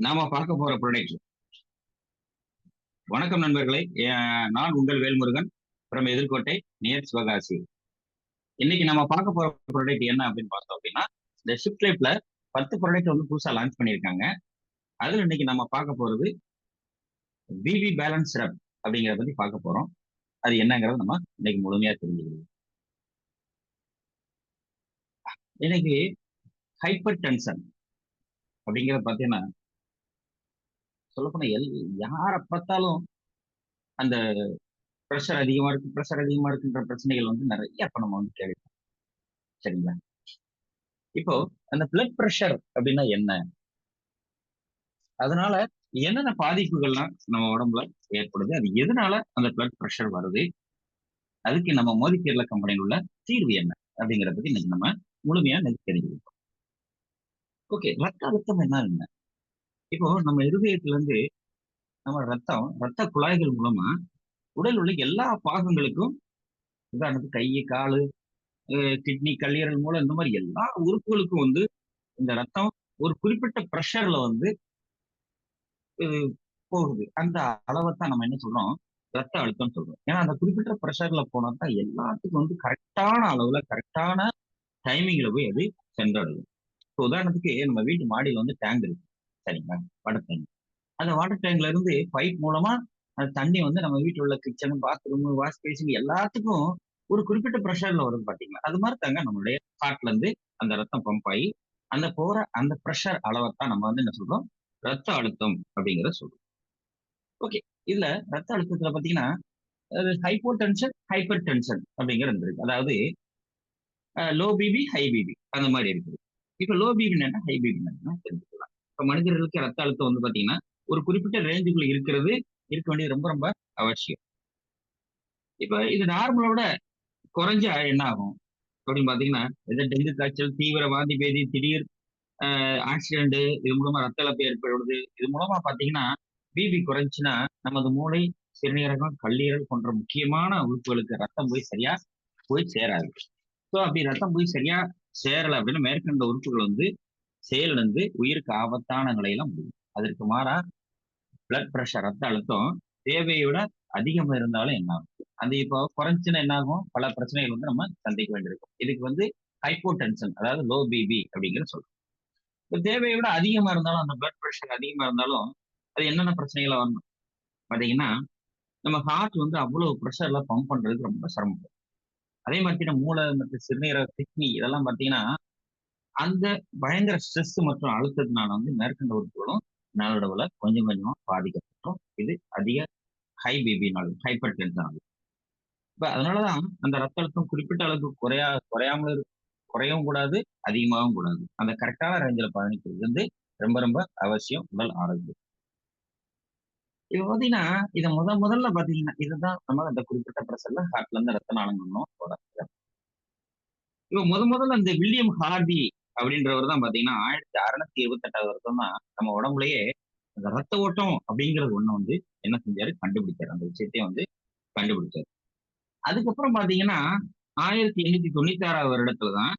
நாம பார்க்க போற ப்ராடக்ட். வணக்கம் நண்பர்களே. நான் உங்கள் வேல்முருகன் from எதிர்கோட்டை நியர் சிவகாசி. இன்னைக்கு நம்ம பார்க்க போற ப்ராடக்ட் என்ன அப்படின்னு பார்த்தோம் அப்படின்னா, இந்த ஷிஃப்ட் லைஃப்ல 10 ப்ராடக்ட் வந்து புதுசா லான்ச் பண்ணியிருக்காங்க. அதுல இன்னைக்கு நம்ம பார்க்க போறது பிபி பேலன்ஸ் சிரப் அப்படிங்கிறத பத்தி பார்க்க போறோம். அது என்னங்கிறத நம்ம இன்னைக்கு முழுமையா தெரிஞ்சுக்கணும். இன்னைக்கு ஹைப்பர் டென்ஷன் அப்படிங்கிறத பார்த்தீங்கன்னா, சொல்லப்போனா யாரை பார்த்தாலும் அந்த ப்ரெஷர் அதிகமா இருக்குன்ற பிரச்சனைகள் வந்து நிறைய இப்ப நம்ம வந்து கேள்வி. சரிங்களா? இப்போ அந்த பிளட் பிரஷர் அப்படின்னா என்ன? அதனால என்னென்ன பாதிப்புகள்லாம் நம்ம உடம்புல ஏற்படுது? அது எதனால அந்த பிளட் பிரஷர் வருது? அதுக்கு நம்ம மோதிகேர்ல கம்பெனியில் உள்ள தீர்வு என்ன? அப்படிங்கிறத பத்தி இன்னைக்கு நம்ம முழுமையா இன்னைக்கு தெரிஞ்சுக்கிட்டோம். ஓகே, ரத்த அழுத்தம் என்ன? இப்போ நம்ம இருதயத்துல இருந்து நம்ம ரத்த குழாய்கள் மூலமா உடல் உள்ள எல்லா பாகங்களுக்கும், உதாரணத்துக்கு கை, காலு, கிட்னி, கல்லீரல் மூலம் இந்த மாதிரி எல்லா உறுப்புகளுக்கும் வந்து இந்த ரத்தம் ஒரு குறிப்பிட்ட பிரஷர்ல வந்து அஹ் போகுது. அந்த அளவைத்தான் நம்ம என்ன சொல்றோம்? ரத்த அழுத்தம் சொல்றோம். ஏன்னா அந்த குறிப்பிட்ட பிரஷர்ல போனா தான் எல்லாத்துக்கும் வந்து கரெக்டான அளவுல, கரெக்டான டைமிங்ல போய் அது சென்றடையும். இப்போ உதாரணத்துக்கு நம்ம வீட்டு மாடியில வந்து டேங்க் இருக்கு. சரிங்களா? Water tank. அந்த வாட்டர் டேங்க்ல இருந்து பைப் மூலமா அந்த தண்ணி வந்து நம்ம வீட்டுல உள்ள கிச்சன், பாத்ரூம், வாஷ் பேசின் எல்லாத்துக்கும் ஒரு குறிப்பிட்ட பிரஷர்ல வரும் பாத்தீங்களா? அது மாதிரி தாங்க நம்மளுடைய ஹார்ட்ல இருந்து அந்த ரத்தம் பம்ப் ஆகி அந்த போற அந்த பிரஷர் அளவைத்தான் நம்ம வந்து என்ன சொல்றோம்? ரத்த அழுத்தம் அப்படிங்கிறத சொல்றோம். ஓகே. இதுல ரத்த அழுத்தத்துல பாத்தீங்கன்னா, ஹைப்போ டென்ஷன், ஹைப்பர் டென்ஷன் அப்படிங்கிற ரெண்டு இருக்கு. அதாவது லோ பிபி, ஹை பிபி அந்த மாதிரி இருக்குது. இப்ப லோ பிபி என்ன, ஹை பிபி என்ன தெரிஞ்சுக்கலாம். இப்ப மனிதர்களுக்கு ரத்த அழுத்தம் வந்து பாத்தீங்கன்னா, ஒரு குறிப்பிட்ட ரேஞ்சுக்குள்ள இருக்க வேண்டியது ரொம்ப ரொம்ப அவசியம். இப்ப இது நார்மலோட குறைஞ்சா என்ன ஆகும் அப்படின்னு பாத்தீங்கன்னா, இந்த டெங்கு காய்ச்சல், தீவிர வாந்தி பேதி, திடீர் ஆக்சிடென்ட், இது மூலமா ரத்த இழப்பு ஏற்படுவது. இது மூலமா பாத்தீங்கன்னா பிபி குறைஞ்சுன்னா நமது மூளை, சிறுநீரகம், கல்லீரல் போன்ற முக்கியமான உறுப்புகளுக்கு ரத்தம் போய் சரியா போய் சேராது. ஸோ அப்படி ரத்தம் போய் சரியா சேரல அப்படின்னா மேற்கண்ட உறுப்புகள் வந்து செயலிழந்து உயிருக்கு ஆபத்தான நிலையில முடியும். அதற்கு மாறா பிளட் பிரஷர், ரத்த அழுத்தம் தேவையை விட அதிகமா இருந்தாலும் என்ன ஆகும்? அது இப்போ குறைஞ்சுன்னா என்ன ஆகும்? பல பிரச்சனைகள் வந்து நம்ம சந்திக்க வேண்டியிருக்கும். இதுக்கு வந்து ஹைப்போ டென்ஷன், அதாவது லோ பிபி அப்படிங்கிற சொல்றோம். இப்ப தேவையை விட அதிகமா இருந்தாலும், அந்த பிளட் பிரஷர் அதிகமா இருந்தாலும் அது என்னென்ன பிரச்சனைகளை வரணும் பாத்தீங்கன்னா, நம்ம ஹார்ட் வந்து அவ்வளவு ப்ரெஷர்ல பம்ப் பண்றதுக்கு ரொம்ப சிரமப்படும். அதே மாதிரி நம்ம மூளை மற்றும் சிறுநீரக, கிட்னி இதெல்லாம் பாத்தீங்கன்னா அந்த பயங்கர ஸ்ட்ரெஸ் மற்றும் அழுத்தத்தினால வந்து மேற்கண்ட உறுப்புகளும் நாளடைவுல கொஞ்சம் கொஞ்சமா பாதிக்கப்பட்டோம். இது அதிக ஹை பிபினாலும், ஹைப்பர் டென்ஷனாலும். இப்ப அதனாலதான் அந்த ரத்த அழுத்தம் குறிப்பிட்ட அளவுக்கு குறையாமலும் குறையவும் கூடாது, அதிகமாகவும் கூடாது. அந்த கரெக்டான ரேஞ்சில் பயணிக்கிறது வந்து ரொம்ப ரொம்ப அவசியம் உடல் ஆரோக்கியம். இப்ப பாத்தீங்கன்னா, இத முதல்ல பாத்தீங்கன்னா, இதுதான் நம்ம அந்த குறிப்பிட்ட பிரஷர்ல ஹார்ட்ல இருந்து ரத்த நாளங்களும் போறாங்க. இப்ப முதல்ல இந்த வில்லியம் ஹார்டி அப்படின்றவர் தான் பாத்தீங்கன்னா 1628 வருஷம் தான் நம்ம உடம்புலயே அந்த ரத்த ஓட்டம் அப்படிங்கிறது ஒண்ணு வந்து என்ன செஞ்சாரு? கண்டுபிடிச்சாரு. அந்த விஷயத்தையும் வந்து கண்டுபிடிச்சாரு. அதுக்கப்புறம் பாத்தீங்கன்னா 1896 வருடத்துல தான்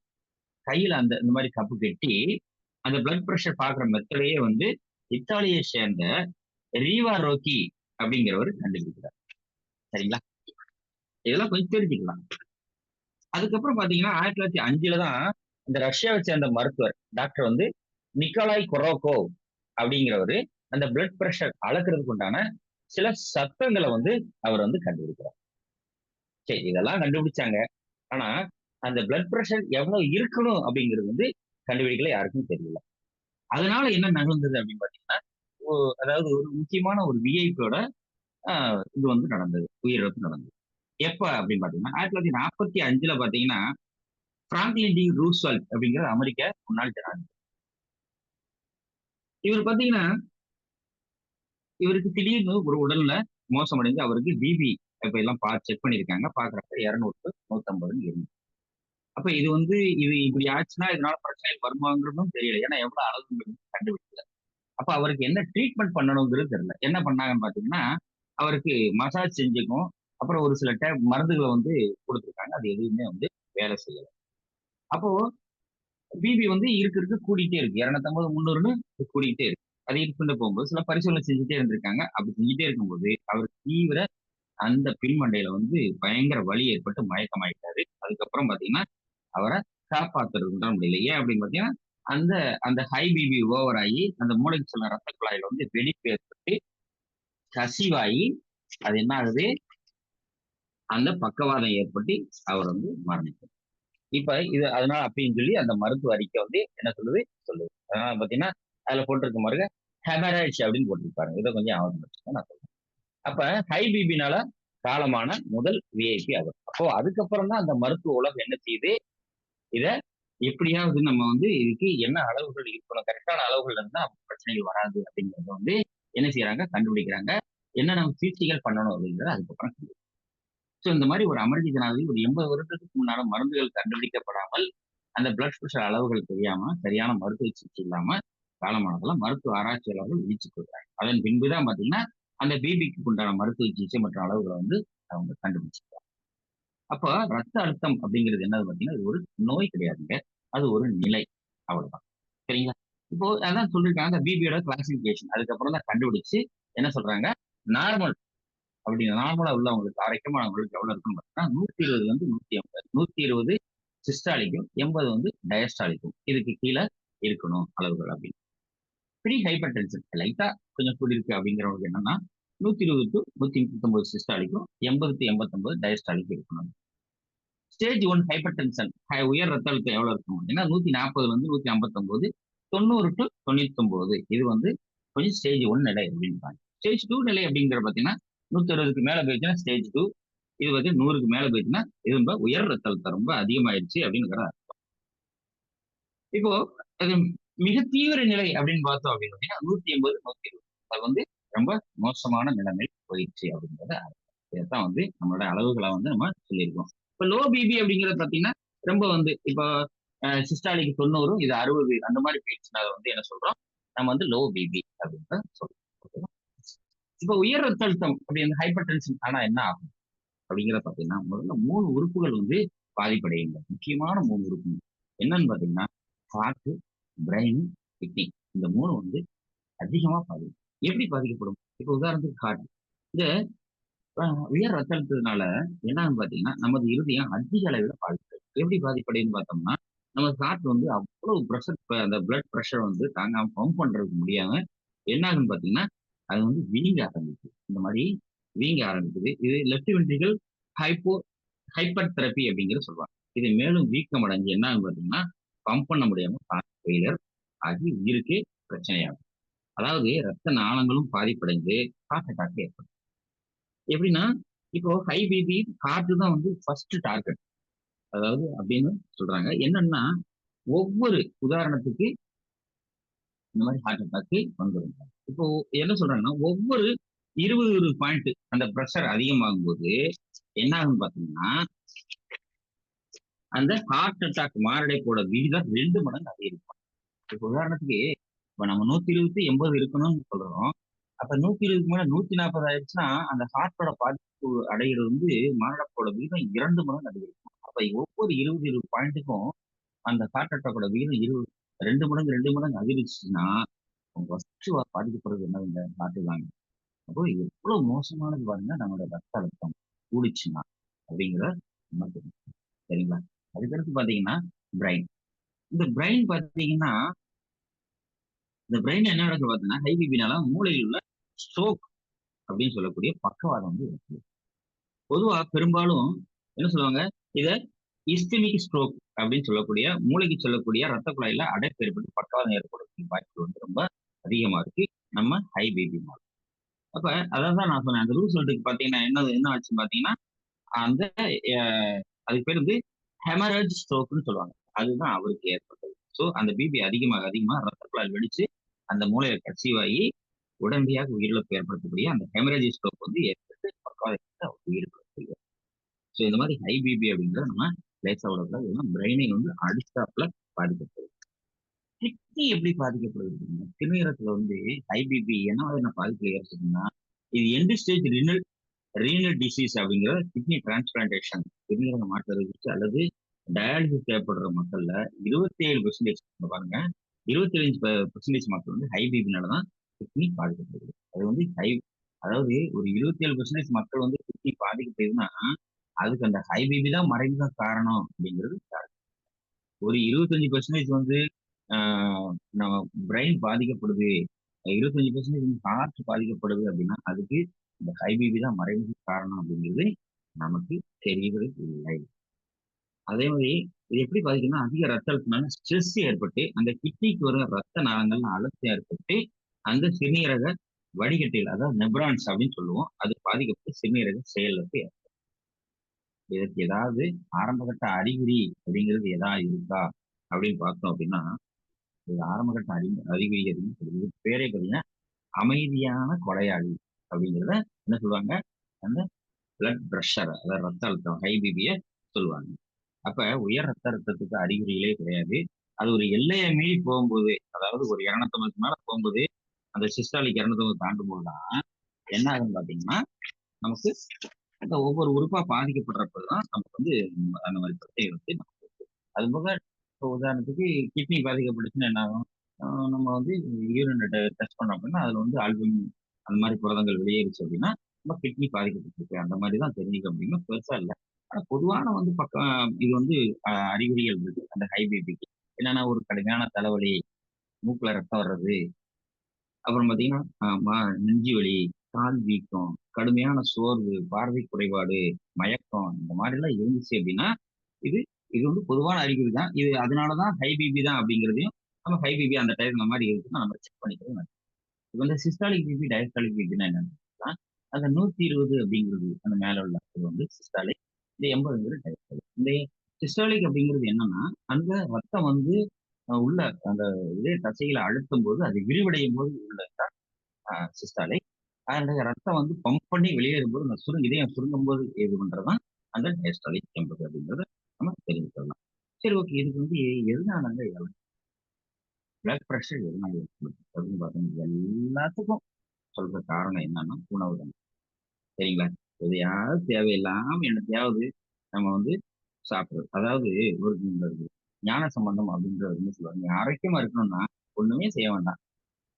கையில இந்த மாதிரி கப்பு கட்டி அந்த பிளட் பிரஷர் பாக்குற மெத்தடையே வந்து இத்தாலியை சேர்ந்த ரீவா ரோக்கி அப்படிங்கிறவர் கண்டுபிடிக்கிறார். சரிங்களா? இதெல்லாம் கொஞ்சம் தெரிஞ்சுக்கலாம். அதுக்கப்புறம் பாத்தீங்கன்னா 1905 தான் இந்த ரஷ்யாவை சேர்ந்த மருத்துவர் டாக்டர் வந்து நிக்கோலாய் கொரோகோவ் அப்படிங்கிறவரு அந்த பிளட் பிரஷர் அளக்கிறதுக்கு உண்டான சில சத்தங்களை வந்து அவர் வந்து கண்டுபிடிக்கிறார். சரி, இதெல்லாம் கண்டுபிடிச்சாங்க. ஆனா அந்த பிளட் பிரஷர் எவ்வளவு இருக்கணும் அப்படிங்கிறது வந்து கண்டுபிடிக்கல, யாருக்கும் தெரியல. அதனால என்ன நடந்தது அப்படின்னு பாத்தீங்கன்னா, அதாவது ஒரு முக்கியமான ஒரு விஐபியோட இது வந்து நடந்தது, உயிரிழப்பு நடந்தது. எப்ப அப்படின்னு பாத்தீங்கன்னா 1945 பாத்தீங்கன்னா பிராங்க்லின் டி ரூஸ்வெல்ட் அப்படிங்கிற அமெரிக்க முன்னாள் ஜனாதிபதி. இவர் பாத்தீங்கன்னா இவருக்கு திடீர்னு ஒரு உடல்ல மோசமடைந்து அவருக்கு பிபி இப்ப எல்லாம் செக் பண்ணிருக்காங்க. பாக்குறப்ப 200 150 இருந்து. அப்ப இது வந்து இது இப்படி ஆச்சுன்னா இதனால பிரச்சனை வருமாங்கிறதும் தெரியல. ஏன்னா எவ்வளவு அளவுங்கிறது கண்டுபிடிக்கல. அப்ப அவருக்கு என்ன ட்ரீட்மெண்ட் பண்ணணுங்கிறது தெரியல. என்ன பண்ணாங்கன்னு பாத்தீங்கன்னா அவருக்கு மசாஜ் செஞ்சுக்கும், அப்புறம் ஒரு சில மருந்துகளை வந்து கொடுத்துருக்காங்க. அது எதுவுமே வந்து வேலை செய்யல. அப்போ பிபி வந்து இருக்க கூடிட்டே இருக்கு. 250 300ன்னு கூடிக்கிட்டே இருக்கு. அதிகரிச்சுட்டு போகும்போது சில பரிசோதனை செஞ்சுட்டே இருந்திருக்காங்க. அப்படி செஞ்சுட்டே இருக்கும்போது அவர் தீவிர அந்த பின்மண்டையில வந்து பயங்கர வலி ஏற்பட்டு மயக்கமாயிட்டாரு. அதுக்கப்புறம் பாத்தீங்கன்னா அவரை காப்பாத்துறது உண்டான முடியல. ஏன் அப்படின்னு பாத்தீங்கன்னா அந்த அந்த ஹை பிபி ஓவர் ஆகி அந்த மூளைக்கு செல்லும் ரத்த குழாயில வந்து வெடிப்பு ஏற்பட்டு கசிவாகி அது என்ன ஆகுது, அந்த பக்கவாதம் ஏற்பட்டு அவர் வந்து மரணித்தார். இப்ப இது அதனால அப்படின்னு சொல்லி அந்த மருத்துவ அறிக்கை வந்து என்ன சொல்லுது. அதனால பாத்தீங்கன்னா அதுல போட்டிருக்க பாருங்க ஹெமரேஜ் அப்படின்னு போட்டிருப்பாருங்க. இதை கொஞ்சம் ஞாபகம் வச்சுக்கோங்க நான் சொல்றேன். அப்ப ஹை பிபினால காலமான முதல் விஐபி அவர். அப்போ அதுக்கப்புறம் தான் அந்த மருத்துவ உலகம் என்ன செய்யுது, இத எப்படியாவது நம்ம வந்து இதுக்கு என்ன அளவுகள் இருக்கணும், கரெக்டான அளவுகள் இருந்தா பிரச்சனைகள் வராது அப்படிங்கறத வந்து என்ன செய்யறாங்க, கண்டுபிடிக்கிறாங்க. என்ன நம்ம சிகிச்சைகள் பண்ணணும் அப்படிங்கறத அதுக்கப்புறம் சோ இந்த மாதிரி ஒரு அமெரிக்க ஜனாதிபதி ஒரு 80 வருடத்துக்கு முன்னால மருந்துகள் கண்டுபிடிக்கப்படாமல் அந்த பிளட் பிரஷர் அளவுகள் தெரியாம சரியான மருத்துவ சிகிச்சை இல்லாம காலமானதுல மருத்துவ ஆராய்ச்சியாளர்கள் விழிச்சுக் கொள்றாங்க. அதன் பின்புதான் பாத்தீங்கன்னா அந்த பிபிக்கு உண்டான மருத்துவ சிகிச்சை மற்றும் அளவுகளை வந்து அவங்க கண்டுபிடிச்சிருக்காங்க. அப்ப ரத்த அழுத்தம் அப்படிங்கிறது என்னது பாத்தீங்கன்னா இது ஒரு நோய் கிடையாதுங்க. அது ஒரு நிலை. அவ்வளவுதான். சரிங்களா? இப்போ அதான் சொல்லிருக்காங்க பிபியோட கிளாசிபிகேஷன் அதுக்கப்புறம் தான் கண்டுபிடிச்சு என்ன சொல்றாங்க, நார்மல் அப்படின்னு நார்மலா உள்ளவங்களுக்கு ஆரோக்கியமானவங்களுக்கு எவ்வளவு இருக்குன்னு பார்த்தீங்கன்னா 120 வந்து 150, 120 சிஸ்டாலிக்கும் 80 வந்து டயஸ்டாலிக்கும் இதுக்கு கீழே இருக்கணும் அளவுகள் அப்படின்னு. ப்ரீ ஹைப்பர் டென்ஷன் லைட்டா கொஞ்சம் கூடியிருக்கு அப்படிங்கிறவங்களுக்கு என்னன்னா 120 டு 139 சிஸ்டாலிக்கும் 80 டு 89 டயஸ்டாலிக்கும் இருக்கணும். ஸ்டேஜ் 1 ஹைப்பர் டென்ஷன் உயர் ரத்த அழுத்தம் எவ்வளவு இருக்கும் அப்படின்னா 140 வந்து 159, 90 டு 99 இது வந்து கொஞ்சம் ஸ்டேஜ் 1 நிலை அப்படின்னு. ஸ்டேஜ் 2 நிலை அப்படிங்கிற பாத்தீங்கன்னா 160க்கு மேல போயிடுச்சுன்னா ஸ்டேஜ் 2, இது வந்து 100க்கு மேல போயிடுச்சுன்னா இது ரொம்ப உயர் ரத்த அழுத்தம் ரொம்ப அதிகமாயிருச்சு அப்படிங்கிற. இப்போ அது மிக தீவிர நிலை அப்படின்னு பார்த்தோம் அப்படின்னு பார்த்தீங்கன்னா 180, 120 அது வந்து ரொம்ப மோசமான நிலைமை போயிடுச்சு அப்படிங்கிறத இதைத்தான் வந்து நம்மளோட அளவுகளை வந்து நம்ம சொல்லியிருக்கோம். இப்ப லோ பிபி அப்படிங்கிறது பாத்தீங்கன்னா ரொம்ப வந்து இப்போ சிஸ்டாலிக்கு 90 இது 60 அந்த மாதிரி போயிடுச்சுன்னா அதை வந்து என்ன சொல்றோம், நம்ம வந்து லோ பிபி அப்படின்னு சொல்றோம். ஓகேவா? இப்போ உயர் ரத்த அழுத்தம் அப்படி அந்த ஹைப்பர் டென்ஷன் ஆனா என்ன ஆகும் அப்படிங்கிறத பாத்தீங்கன்னா முதல்ல 3 உறுப்புகள் வந்து பாதிப்படையுங்க. முக்கியமான 3 உறுப்பு என்னன்னு பாத்தீங்கன்னா ஹார்ட், பிரெயின், கிட்னி இந்த 3 வந்து அதிகமா பாதிக்கும். எப்படி பாதிக்கப்படும்? இப்போ உதாரணத்துக்கு ஹார்ட். இந்த உயர் ரத்த அழுத்தத்தினால என்னன்னு பாத்தீங்கன்னா நமது இருதயம் அதிக அளவில் பாதிக்கும். எப்படி பாதிப்படையுன்னு பார்த்தோம்னா நம்ம ஹார்ட் வந்து அவ்வளவு ப்ரெஷர் அந்த பிளட் ப்ரெஷர் வந்து தாங்காம பம்ப் பண்றதுக்கு முடியாம என்ன ஆகுன்னு பாத்தீங்கன்னா அது வந்து வீங்க ஆரம்பிக்குது. இந்த மாதிரி வீங்க ஆரம்பிக்குது. இது left ventricle hypo hyper therapy அப்படிங்கிறது சொல்லுவாங்க. இது மேலும் வீக்கம் அடைஞ்சு என்ன ஆகும் பாத்தீங்கன்னா பம்ப் பண்ண முடியாம ஹார்ட் ஃபெயிலியர் ஆகி உயிருக்கே பிரச்சனையாகும். அதாவது ரத்த நாளங்களும் பாதிப்படைந்து ஹார்ட் அட்டாக் ஏற்படும். எப்படின்னா இப்போ ஹை பிபி ஹார்ட் தான் வந்து ஃபர்ஸ்ட் டார்கெட். அதாவது அப்படின்னு சொல்றாங்க. என்னன்னா ஒவ்வொரு உதாரணத்துக்கு இந்த மாதிரி ஹார்ட் அட்டாக் வந்துரும். இப்போ என்ன சொல்றாங்கன்னா ஒவ்வொரு 20 பாயிண்ட் அந்த பிரஷர் அதிகமாகும் போது என்ன ஆகும்னு பாத்தீங்கன்னா அந்த ஹார்ட் அட்டாக் மாரடைப்போட விகிதம் 2 மடங்கு அதிகரிக்கும். இப்போ உதாரணத்துக்கு இப்ப நம்ம 120 80 இருக்கணும்னு சொல்றோம். அப்ப 120க்கு மேல 140 ஆயிடுச்சுன்னா அந்த ஹார்ட்டோட பாதிப்பு அடைகிறது வந்து மாரடைப்போட விகிதம் 2 மடங்கு அதிகரிக்கும். அப்ப ஒவ்வொரு 20 பாயிண்ட்டுக்கும் அந்த ஹார்ட் அட்டாக்கோட விகிதம் 2 மடங்கு அதிகரிச்சுன்னா ஃபர்ஸ்ட் பாதிக்கப்படுறது என்னதுங்க ஹார்ட் தாங்க. அப்போ எவ்வளவு மோசமானது பாருங்க நம்மளோட ரத்த அழுத்தம் கூடிச்சுன்னா அப்படிங்கிற நம்ம தெரிஞ்சுக்கணும். சரிங்களா? அதுக்கடுத்து பாத்தீங்கன்னா பிரைன். இந்த பிரைன் பாத்தீங்கன்னா இந்த பிரெயின் என்ன நடக்குது பாத்தீங்கன்னா ஹை பிபினால மூளையில் உள்ள ஸ்ட்ரோக் அப்படின்னு சொல்லக்கூடிய பக்கவாதம் வந்து இருக்கு. பொதுவா பெரும்பாலும் என்ன சொல்லுவாங்க இத இஸ்கெமிக் ஸ்ட்ரோக் அப்படின்னு சொல்லக்கூடிய மூளைக்கு சொல்லக்கூடிய ரத்த குழாயில அடைப்பு ஏற்பட்டு பக்கவாதம் ஏற்படக்கூடிய வாய்ப்பு வந்து ரொம்ப அதிகமா இருக்கு நம்ம ஹை பிபினால. அப்ப அதான் நான் சொன்னேன் அந்த ரூஸ்வெல்ட்டுக்கு பாத்தீங்கன்னா என்ன ஆச்சுன்னு பாத்தீங்கன்னா அந்த அதுக்கு பேர் வந்து ஹெமரேஜ் ஸ்ட்ரோக்னு சொல்லுவாங்க. அதுதான் அவருக்கு ஏற்பட்டது. சோ அந்த பிபி அதிகமாக அதிகமாக ரத்த குழாய் வெடிச்சு அந்த மூளையில கசிவாகி உடனடியாக உயிரிழப்பு ஏற்படுத்தக்கூடிய அந்த ஹெமரேஜ் ஸ்ட்ரோக் வந்து ஏற்பட்டு பக்கவாதத்தை அவர் உயிரிழப்பு. ஸோ இந்த மாதிரி ஹை பிபி அப்படிங்கிறத நம்ம லேசா விடக்கூடாது. இதெல்லாம் பிரெயினை வந்து அடுத்தாப்புல பாதிக்கப்படுது. கிட்னி எப்படி பாதிக்கப்படுது? சிறுநீரகத்துல வந்து ஹை பிபி என்ன மாதிரியான பாதிப்புல ஏற்படுதுன்னா இது எண்டு ஸ்டேஜ் ரீனல் டிசீஸ் அப்படிங்கிற கிட்னி டிரான்ஸ்பிளான்டேஷன் சிறுநீரக மாற்று அல்லது டயாலிசிஸ் தேவைப்படுற மக்கள்ல 27% பாருங்க 25% மக்கள் வந்து ஹை பிபினால தான் கிட்னி பாதிக்கப்படுது. அது வந்து அதாவது ஒரு 27% மக்கள் வந்து கிட்னி பாதிக்கப்படுதுன்னா, அதுக்கு அந்த ஹை பிபி தான் மறைமுக காரணம் அப்படிங்கிறது ஒரு 25% வந்து ஆ நம்ம பிரெயின் பாதிக்கப்படுது. 25% ஹார்ட் பாதிக்கப்படுது அப்படின்னா, அதுக்கு இந்த ஹை பிபி தான் மறைமுக காரணம் அப்படிங்கிறது நமக்கு தெரியவே இல்லை. அதே மாரி இது எப்படி பாதிக்கும்னா, அதிக ரத்த அழுத்தம்னால ஸ்ட்ரெஸ் ஏற்பட்டு, அந்த கிட்னிக்கு வர ரத்த நாளங்கள்ல அழுத்தம் ஏற்பட்டு, அந்த சிறுநீரக வடிகட்டிகள் அதாவது நெப்ரான்ஸ் அப்படின்னு சொல்லுவோம். அது பாதிக்கப்பட்டு சிறுநீரக செயலிழப்பு இதற்கு ஏதாவது ஆரம்பகட்ட அறிகுறி அப்படிங்கிறது இருக்கா? அப்படின்னு பார்த்தோம் அப்படின்னா, இது ஆரம்பகட்ட அறிகுறி அப்படின்னு சொல்லுது. இதுக்கு பேரே பார்த்தீங்கன்னா, அமைதியான கொலையாளி அப்படிங்கிறத என்ன சொல்லுவாங்க? அந்த பிளட் பிரஷர் அதாவது ரத்த அழுத்தம் ஹை பிபிய சொல்லுவாங்க. அப்ப உயர் ரத்த அழுத்தத்துக்கு அறிகுறிகளே கிடையாது. அது ஒரு எல்லைய மீறி போகும்போது, அதாவது ஒரு 250க்கு மேல போகும்போது, அந்த சிஸ்டாலிக் 250 தாண்டும்போது தான் என்ன ஆகுதுன்னு பார்த்தீங்கன்னா, நமக்கு அந்த ஒவ்வொரு உறுப்பா பாதிக்கப்படுறப்ப தான் நமக்கு வந்து அந்த மாரி பிரச்சனைகள் வந்து அதுபோக இப்போ உதாரணத்துக்கு கிட்னி பாதிக்கப்பட்டுச்சுன்னா என்ன ஆகும்? நம்ம வந்து யூரின் டெஸ்ட் பண்ணோம் அப்படின்னா, அதுல வந்து ஆல்புமின் அந்த மாரி புரதங்கள் வெளியேறுச்சு அப்படின்னா, நம்ம கிட்னி பாதிக்கப்பட்டிருக்கு. அந்த மாரி தான் தெரிஞ்சுக்க முடியுமா? பெருசா இல்ல. ஆனா பொதுவான வந்து இது வந்து அறிகுறிகள் இருக்கு. அந்த ஹை பிபிக்கு. என்னன்னா ஒரு கடுமையான தலைவலி, மூக்குல ரத்தம் வர்றது, அப்புறம் பார்த்தீங்கன்னா, நெஞ்சு வலி, கால் வீக்கம், கடுமையான சோர்வு, பார்வை குறைபாடு, மயக்கம் இந்த மாரிலாம் இருந்துச்சு அப்படின்னா, இது இது வந்து பொதுவான அறிகுறி தான். இது அதனால தான் ஹை பிபி தான் அப்படிங்கிறதையும், நம்ம ஹை பிபி அந்த டயத்துல இந்த மாரி இருக்குன்னு நம்ம செக் பண்ணிக்கிறது நல்லது. இப்ப இந்த சிஸ்டாலிக் பிபி, டயஸ்டாலிக் பிபின்னா என்னன்னு பார்த்தீங்கன்னா, அந்த 120 அப்படிங்கிறது அந்த மேல உள்ள அது வந்து சிஸ்டாலிக். இந்த 80ங்கிறது டயஸ்டாலிக். இந்த சிஸ்டாலிக் அப்படிங்கிறது என்னன்னா, அந்த ரத்தம் வந்து உள்ள அந்த இதய தசைகள அழுத்தும்போது, அது விரிவடையும்போது உள்ள சிஸ்டாலிக். அந்த ரத்தம் வந்து பம்ப் பண்ணி வெளியேறும்போது, அந்த இதயம் சுருங்கும்போது இது பண்றது தான் அந்த டயஸ்டாலிக் 80 அப்படிங்கிறத நம்ம தெரிஞ்சுக்கலாம். சரி ஓகே. இதுக்கு வந்து எதனாலங்க இதெல்லாம் பிளட் பிரஷர் எதனால ஏற்படுது? அப்படின்னு பார்த்தீங்கன்னா, எல்லாத்துக்கும் சொல்ற காரணம் என்னன்னா, உணவு தான். சரிங்களா? எதையாவது தேவையில்லாம என்னத்தையாவது நம்ம வந்து சாப்பிடுறது. அதாவது ஒரு இந்த ஞான சம்பந்தம் அப்படின்றவர் என்ன சொல்லுவாரு, "நீ ஆரோக்கியமா இருக்கணும்னா, ஒண்ணுமே செய்ய வேண்டாம்.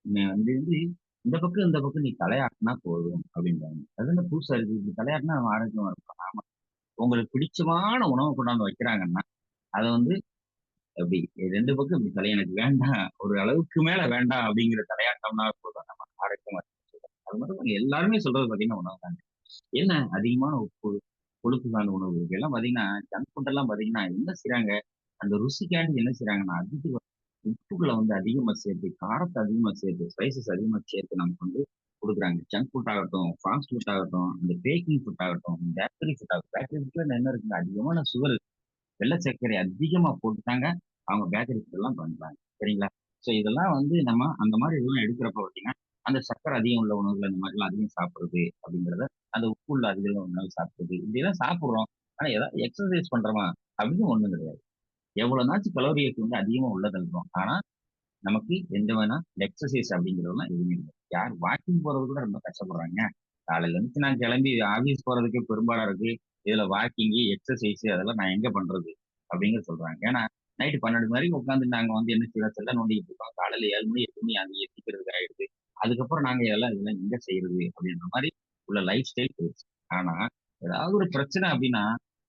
நீ வந்து வந்து இந்த பக்கம், இந்த பக்கம் நீ தலையாட்டினா போதும்" அப்படின்றாங்க. அது என்ன புதுசா இருக்கு? இப்படி தலையாட்டினா நம்ம ஆரோக்கியமா இருக்கலாம். ஆமா. உங்களுக்கு பிடிச்சமான உணவ கொண்டாந்து வைக்கிறாங்கன்னா, அத வந்து எப்படி 2 பக்கம் இப்படி எனக்கு வேண்டாம். ஒரு அளவுக்கு மேல வேண்டாம் அப்படிங்கிற தலையாட்டம்னா போதும் நம்ம ஆரோக்கியமா இருக்கலாம். அது மட்டும் இல்ல எல்லாருமே சொல்றது பார்த்தீங்கன்னா உணவு தாங்க. என்ன அதிகமான உப்பு, கொழுப்பு சார்ந்த உணவு இருக்கு. எல்லாம் பார்த்தீங்கன்னா, ஜங்க் ஃபுட் எல்லாம் பார்த்தீங்கன்னா என்ன செய்றாங்க, அந்த ருசிக்காண்டி என்ன செய்றாங்கன்னா, அதிக உப்புகள வந்து அதிகமா சேர்த்து, காரத்த அதிகமா சேர்த்து, ஸ்பைசஸ் அதிகமா சேர்த்து நமக்கு வந்து குடுக்குறாங்க. ஜங்க் ஃபுட் ஆகட்டும், ஃபாஸ்ட் ஃபுட் ஆகட்டும், இந்த பேக்கிங் ஃபுட் ஆகட்டும், பேக்கரி ஃபுட் ஆகட்டும். பேக்கரி ஃபுட்ல என்ன இருக்குங்க அதிகமான சுகர் வெள்ளை சர்க்கரை அதிகமா போட்டுட்டாங்க. அவங்க பேக்கரி ஃபுட் எல்லாம் பண்றாங்க. சரிங்களா? ஸோ இதெல்லாம் வந்து நம்ம அந்த மாரி இதெல்லாம் எடுக்கிறப்ப பார்த்தீங்கன்னா, அந்த சர்க்கரை அதிகம் உள்ள உணவுகள் இந்த மாரிலாம் அதிகம் சாப்பிடுறது அப்படிங்கிறத, அந்த உப்பு உள்ள அதிக உணவு சாப்பிடுறது, இப்படியெல்லாம் சாப்பிடுறோம். ஆனா ஏதாவது எக்ஸர்சைஸ் பண்றோமா? அப்படின்னு ஒண்ணும் கிடையாது. எவ்வளவுனாச்சும் கலோரியஸ் வந்து அதிகமா உள்ள தள்ளுறோம். ஆனா நமக்கு எந்த வேணா எக்ஸர்சைஸ் அப்படிங்கிறதெல்லாம் எதுவுமே இல்ல. யார் வாக்கிங் போறது கூட ரொம்ப கஷ்டப்படுறாங்க. காலையில எந்திரிச்சு நான் கிளம்பி ஆபீஸ் போறதுக்கே பெரும்பாடா இருக்கு. இதுல வாக்கிங், எக்ஸர்சைஸ் அதெல்லாம் நான் எங்க பண்றது? அப்படிங்கிற சொல்றாங்க. ஏன்னா நைட் 12 மணி வரைக்கும் உட்காந்து நாங்க வந்து என்ன செய்றோம் செல்ல நோண்டிட்டு இருக்கோம். காலையில 7 மணி, 8 மணி அங்க எந்திரிக்கிறதுக்கு ஆயிடுது. அதுக்கப்புறம் நாங்க இதெல்லாம் எங்க செய்யறது? அப்படின்ற மாரி உள்ள லைஃப் ஸ்டைல் போயிருச்சு. ஆனா ஏதாவது ஒரு பிரச்சனை அப்படின்னா,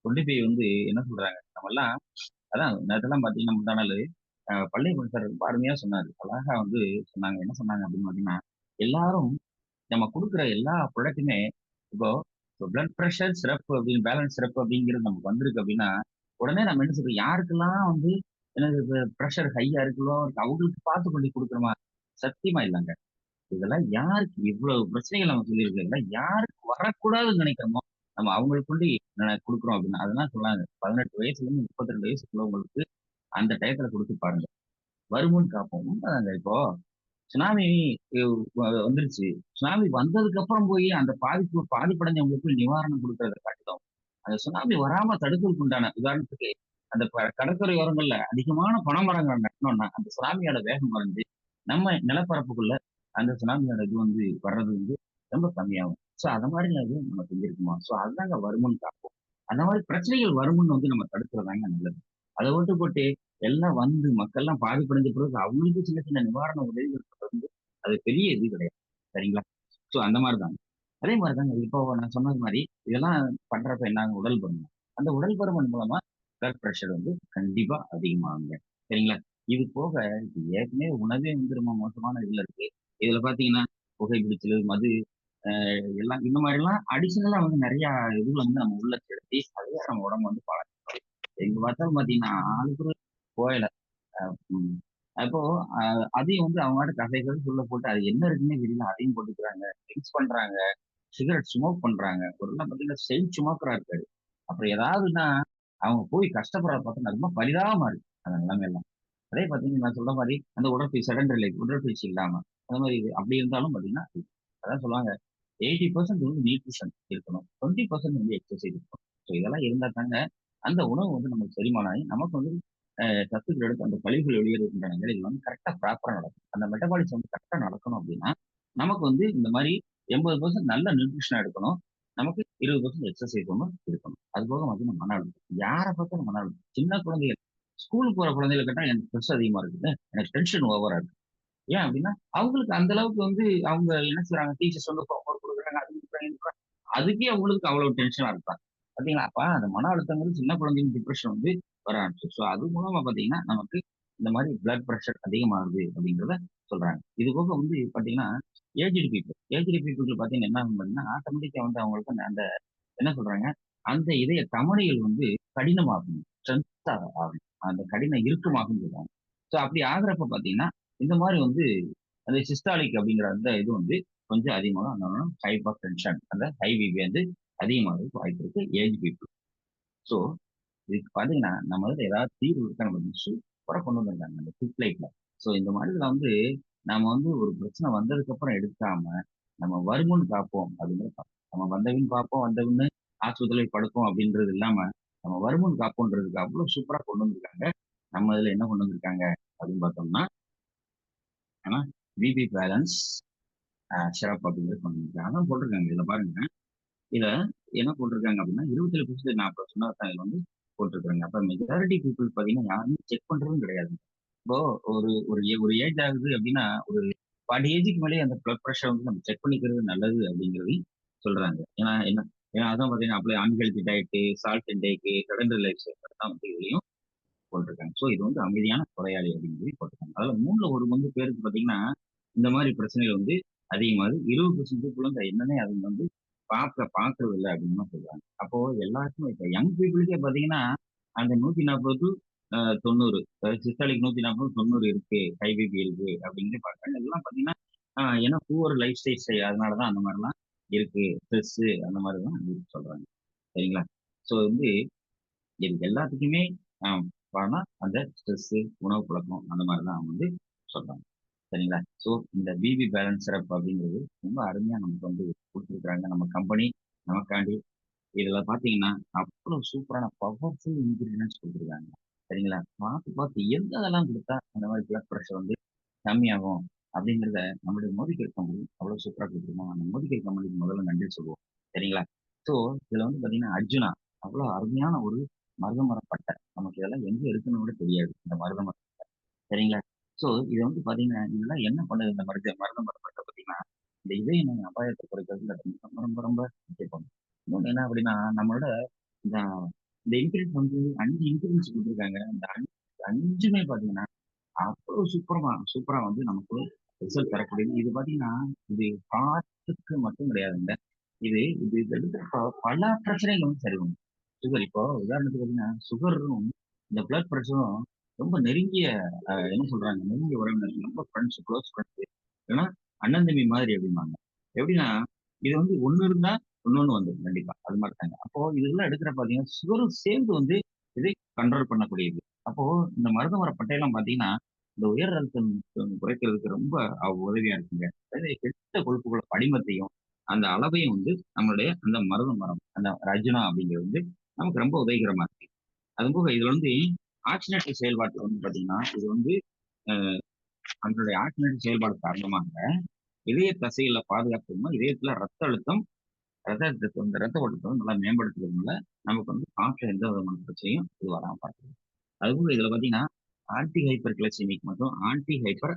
கொண்டு போய் வந்து என்ன சொல்றாங்க? நம்மலாம் அதான் நேத்தெல்லாம் பார்த்தீங்கன்னா, முந்தா நாளு பள்ளியப்பன் சார் ரொம்ப அருமையா சொன்னாரு. அழகா வந்து சொன்னாங்க. என்ன சொன்னாங்க அப்படின்னு பார்த்தீங்கன்னா, எல்லாரும் நம்ம குடுக்குற எல்லா ப்ராடக்ட்டுமே இப்போ பிளட் பிரஷர் சிறப்பு அப்படின்னு பேலன்ஸ் சிறப்பு அப்படிங்கிறது நமக்கு வந்திருக்கு அப்படின்னா, உடனே நம்ம என்ன சொல்றோம், யாருக்கெல்லாம் வந்து என்னது பிரஷர் ஹையா இருக்குதோ அவங்களுக்கு பார்த்து கொண்டு போய் குடுக்குறோமா? சத்தியமா இல்லங்க. இதெல்லாம் யாருக்கு இவ்வளவு பிரச்சனைகள் நம்ம சொல்லியிருக்கோம்ல, யாருக்கு வரக்கூடாதுன்னு நினைக்கிறோமோ, நம்ம அவங்களுக்கு கொண்டு குடுக்குறோம் அப்படின்னா, அதெல்லாம் சொன்னாங்க. 18 வயசுலேருந்து 32 வயசுக்குள்ளவங்களுக்கு அந்த டயத்துல குடுத்து பாருங்க. வருமுன் காப்போம். உண்மைதாங்க. இப்போ சுனாமி வந்துருச்சு. சுனாமி வந்ததுக்கு அப்புறம் போய் அந்த பாதிப்படைஞ்சவங்களுக்கு நிவாரணம் குடுக்கறத காட்டிலும், அந்த சுனாமி வராம தடுக்கிறதுக்கு உண்டான உதாரணத்துக்கு அந்த கடற்கரை ஓரங்கள்ல அதிகமான பனைமரங்கள் நட்டனோம்னா, அந்த சுனாமியோட வேகம் குறைஞ்சு, நம்ம நிலப்பரப்புக்குள்ள அந்த சுனாமியோட இது வந்து வர்றது வந்து ரொம்ப கம்மியாகும். ஸோ அது மாரி இது நம்ம செஞ்சிருக்கோமா? ஸோ அதுதாங்க வருமுன் காப்போம். அந்த மாரி பிரச்சனைகள் வருமுன்னு வந்து நம்ம தடுக்கிறது தாங்க நல்லது. அத விட்டு போட்டு எல்லாம் வந்து மக்கள்லாம் பாதிப்படைஞ்ச பிறகு அவங்களுக்கு சின்ன சின்ன நிவாரண உதவிகள் வந்து அது பெரிய இது கிடையாது. சரிங்களா? ஸோ அந்த மாரி தாங்க. அதே மாரி தாங்க இப்போ நான் சொன்னது மாரி இதெல்லாம் பண்றப்ப என்ன ஆகும்? உடல் பருமன். அந்த உடல் பருமன் மூலமா பிளட் பிரஷர் வந்து கண்டிப்பா அதிகமாகுங்க. சரிங்களா? இது போக இது ஏற்கனவே உணவே வந்து ரொம்ப மோசமான இதுல இருக்கு. இதுல பார்த்தீங்கன்னா, புகைப்பிடித்தல், மது எல்லாம் இந்த மாரிலாம் அடிஷனலா வந்து நெறைய இதுல வந்து நம்ம உள்ள செலுத்தி, அதுவே நம்ம உடம்ப வந்து எங்க பார்த்தாலும் பார்த்தீங்கன்னா, ஆளுக்கு ஒரு புகையில. ம். அப்போ அ அதையும் வந்து அவங்க பாட்டுக்கு கசை கசன்னு உள்ள போட்டு அது என்ன இருக்குன்னே தெரியல. அதையும் போட்டுக்கிறாங்க. ட்ரிங்க்ஸ் பண்றாங்க. சிகரெட் ஸ்மோக் பண்றாங்க. ஒருத்தர்லாம் பார்த்தீங்கன்னா, செயின் சுமக்கிறா இருக்காரு. அப்புறம் ஏதாவதுன்னா, அவங்க போய் கஷ்டப்படுறத பார்த்தா எனக்கு ரொம்ப பரிதாபமா இருக்கு. அந்த நிலைமையெல்லாம். அதே பார்த்தீங்கன்னா, நான் சொல்ற மாரி அந்த உடற்பயிற்சி செடன்டரி லைஃப் உடற்பயிற்சி இல்லாம, அந்த மாரி இது அப்படி இருந்தாலும் பார்த்தீங்கன்னா, அதான் சொல்லுவாங்க 80% வந்து நியூட்ரிஷன் இருக்கணும். 20% வந்து எக்சர்சைஸ் இருக்கணும். ஸோ இதெல்லாம் இருந்தா தாங்க, அந்த உணவு வந்து நமக்கு செரிமானம் ஆகி, நமக்கு வந்து சத்துக்கள் எடுத்து அந்த கழிவுகள் வெளியேறுகின்றன வேலைகள் வந்து கரெக்ட்டா ப்ராப்பரா நடக்கும். அந்த மெட்டபாலிசம் வந்து கரெக்ட்டா நடக்கணும் அப்படின்னா, நமக்கு வந்து இந்த மாரி 80% நல்ல நியூட்ரிஷனா எடுக்கணும். நமக்கு 20% எக்சர்சைஸ் ஒண்ணு இருக்கணும். அதுபோக பார்த்தீங்கன்னா மன அழுத்தம். யார பார்த்தாலும் மன அழுத்தம். சின்ன குழந்தைகள் ஸ்கூலுக்கு போற குழந்தைகள கேட்டா எனக்கு ஸ்ட்ரெஸ் அதிகமா இருக்குங்க. எனக்கு டென்ஷன் ஓவரா இருக்கு. ஏன் அப்டின்னா, அவங்களுக்கு அந்த அளவுக்கு வந்து அவங்க என்ன செய்றாங்க, டீச்சர்ஸ் வந்து ஹோம்வொர்க் குடுக்குறாங்க, அது குடுக்குறாங்க, இது குடுக்குறாங்க. அதுக்கே அவங்களுக்கு அவ்வளவு டென்ஷனா இருக்காங்க. பார்த்தீங்களா? அப்ப அந்த மன அழுத்தங்கிறது சின்ன குழந்தைங்க டிப்ரஷன் வந்து வர ஆரம்பிச்சுரும். ஸோ அது மூலமா பார்த்தீங்கன்னா, நமக்கு இந்த மாரி பிளட் பிரஷர் அதிகமாகுது அப்படிங்கிறத சொல்றாங்க. இது போக வந்து பார்த்தீங்கன்னா, ஏஜ்டு பீப்பிள்க்கு பார்த்தீங்கன்னா என்ன ஆகும் பார்த்தீங்கன்னா, ஆட்டோமேட்டிக்கா வந்து அவங்களுக்கு அந்த என்ன சொல்றாங்க, அந்த இதய தமனிகள் வந்து கடினமாகும். ஸ்ட்ரென்த்தா ஆகும். அந்த கடின இறுக்கமாகும்னு சொல்றாங்க. ஸோ அப்படி ஆகுறப்ப பார்த்தீங்கன்னா, இந்த மாரி வந்து அந்த சிஸ்டாலிக் அப்படிங்கிற அந்த இது வந்து கொஞ்சம் அதிகமாகும். அதனால ஹைப்பர் டென்ஷன் அந்த ஹை பிபி வந்து அதிகமாகறதுக்கு வாய்ப்பு இருக்கு ஏஜ் பீப்பிள். ஸோ இதுக்கு பார்த்தீங்கன்னா, நம்ம இதுல ஏதாவது தீர்வு இருக்கான்னு பார்த்தீங்கன்னா, சூப்பரா கொண்டு வந்திருக்காங்க அந்த குவிக் லைட்ல. ஸோ இந்த மாரி இதுல வந்து நாம வந்து ஒரு பிரச்சனை வந்ததுக்கு அப்புறம் எடுக்காம, நம்ம வருமுன் காப்போம் அப்படிங்கிறத பார்ப்போம். நம்ம வந்தபின் பார்ப்போம், வந்தபின்னு ஆஸ்பத்திரியில படுப்போம் அப்படின்றது இல்லாம, நம்ம வருமுன் காப்போம்ன்றதுக்கு அவ்வளோ சூப்பரா கொண்டு வந்திருக்காங்க. நம்ம இதுல என்ன கொண்டு வந்திருக்காங்க அப்படின்னு பார்த்தோம்னா, ஆனா பிபி பேலன்ஸ் சிறப்பு அப்படிங்கிறது கொண்டு வந்திருக்காங்க. அதான் போட்டிருக்காங்க. இதுல பாருங்க. இத என்ன போட்டிருக்காங்க அப்படின்னா, 27% நான் இப்ப சொன்னது தான் இதுல வந்து போட்டிருக்காங்க. அப்ப மெஜாரிட்டி பீப்பிள் பார்த்தீங்கன்னா, யாருமே செக் பண்றதும் கிடையாது. இப்போ ஒரு ஏஜ் ஆகுது அப்படின்னா, ஒரு 40 ஏஜ்க்கு மேலயே அந்த பிளட் பிரஷர் வந்து நம்ம செக் பண்ணிக்கிறது நல்லது அப்படிங்கிறதையும் சொல்றாங்க. ஏன்னா அதான் பார்த்தீங்கன்னா, அப்படியே unhealthy diet, salt intake, sedentary life style தான் வந்து இதுலயும் போட்டிருக்காங்க. ஸோ இது வந்து அமைதியான கொலையாளி அப்படின்னு சொல்லி போட்டிருக்காங்க. அதுல 3ல 1 பங்கு பேருக்கு பார்த்தீங்கன்னா, இந்த மாரி பிரச்சனைகள் வந்து அதிகமாகுது. 20% பீப்புளும் என்னன்னே அவங்க வந்து பார்க்கறது இல்ல அப்படின்னு தான் சொல்றாங்க. அப்போ எல்லாருக்குமே இப்ப யங் பீப்புளுக்கே பார்த்தீங்கன்னா, அந்த 140 டூ 90 சிஸ்டாலிக் 140, 90 இருக்கு. ஹை பிபி இருக்கு அப்படின்னு பார்க்குறாங்க. இதெல்லாம் பார்த்தீங்கன்னா, ஏன்னா புவர் லைஃப் ஸ்டைல் அதனால தான் அந்த மாரிலாம் இருக்கு. ஸ்ட்ரெஸ்ஸு அந்த மாரி தான் சொல்றாங்க. சரிங்களா? ஸோ வந்து இது எல்லாத்துக்குமே அ காரணம் அந்த ஸ்ட்ரெஸ்ஸு, உணவு பழக்கம் அந்த மாரி தான் அவங்க வந்து சொல்றாங்க. சரிங்களா? ஸோ இந்த பிபி பேலன்ஸ் சிரப் அப்படிங்கிறது ரொம்ப அருமையா நமக்கு வந்து குடுத்துருக்காங்க. நம்ம கம்பெனி நமக்காண்டி. இதுல பார்த்தீங்கன்னா, அவ்வளோ சூப்பரான பவர்ஃபுல் இன்கிரீடியன்ட்ஸ் குடுத்துருக்காங்க. சரிங்களா? பார்த்து பார்த்து எதெல்லாம் குடுத்தா அந்த மாரி பிளட் பிரஷர் வந்து கம்மியாகும் அப்படிங்கிறத நம்முடைய மோதிகேர் கம்பெனி அவ்வளோ சூப்பரா குடுத்துருக்காங்க. அந்த மோதிகேர் கம்பெனிக்கு முதல்ல நன்றி சொல்லுவோம். சரிங்களா? ஸோ இதுல வந்து பார்த்தீங்கன்னா, அர்ஜுனா அவ்வளோ அருமையான ஒரு மருத மர பட்டை. நமக்கு இதெல்லாம் எங்க இருக்குன்னு கூட தெரியாது. இந்த மருத மரம். சரிங்களா? ஸோ இது வந்து பார்த்தீங்கன்னா, இதெல்லாம் என்ன பண்ணுது இந்த மருத மர பட்டை பார்த்தீங்கன்னா, இந்த இதய நோய் அபாயத்த குறைக்கிறதுல ரொம்ப ரொம்ப ரொம்ப முக்கிய பங்கு. இன்னொன்னு என்ன அப்படின்னா, நம்மளோட இந்த இந்த இன்கிரீடியன்ட் வந்து 5 இன்கிரீடியன்ட்ஸ் குடுத்துருக்காங்க. இந்த 5மே பார்த்தீங்கன்னா, அவ்வளோ சூப்பரா வந்து நமக்கு ரிசல்ட் தரக்கூடியது. இது பார்த்தீங்கன்னா, இது ஹார்ட்டுக்கு மட்டும் கிடையாதுங்க. இது இது இது எடுக்கிறப்ப பல பிரச்சனைகள் வந்து சரி பண்ணும். சுகர் இப்போ உதாரணத்துக்கு பார்த்தீங்கன்னா, சுகரும் இந்த பிளட் பிரஷரும் ரொம்ப நெருங்கிய என்ன சொல்றாங்க, நெருங்கிய உறவினர்கள். ரொம்ப ஃப்ரெண்ட்ஸ், குளோஸ் ஃப்ரெண்ட்ஸ். இல்லன்னா அண்ணன் தம்பி மாதிரி அப்படிம்பாங்க. எப்படின்னா, இது வந்து ஒண்ணு இருந்தா இன்னொன்னு வந்துரும் கண்டிப்பா. அது மாரி தாங்க. அப்போ இதெல்லாம் எடுக்கிறப்ப பார்த்தீங்கன்னா, சுகரும் சேர்ந்து வந்து இதை கண்ட்ரோல் பண்ணக்கூடியது. அப்போ இந்த மருத்துவ பட்டையெல்லாம் பார்த்தீங்கன்னா, இந்த உயர் ரத்த அழுத்தம் குறைக்கிறதுக்கு ரொம்ப உதவியா இருக்குங்க. அதே கெட்ட கொழுப்புகள படிமத்தையும், அந்த அளவையும் வந்து நம்மளுடைய அந்த மருத மரம், அந்த ரஜினா அப்படிங்கிறது வந்து நமக்கு ரொம்ப உதவிகரமா இருக்கு. அதுபோக இதுல வந்து ஆக்சிஜனேட்டர் செயல்பாட்டுல வந்து பார்த்தீங்கன்னா, இது வந்து அ அதனுடைய ஆக்சிஜனேட்டர் செயல்பாடு காரணமாக இதய தசைகள பாதுகாக்கிறதுமா, இதயத்துல ரத்த ஓட்டத்த வந்து நல்லா மேம்படுத்துறதுனால, நமக்கு வந்து ஹார்ட்ல எந்த விதமான பிரச்சனையும் இது வராம பார்த்துக்குது. அதுபோக இதுல பாத்தீங்கன்னா ஆன்டி ஹைப்பர் கிளைசெமிக் மற்றும் ஆன்டி ஹைப்பர்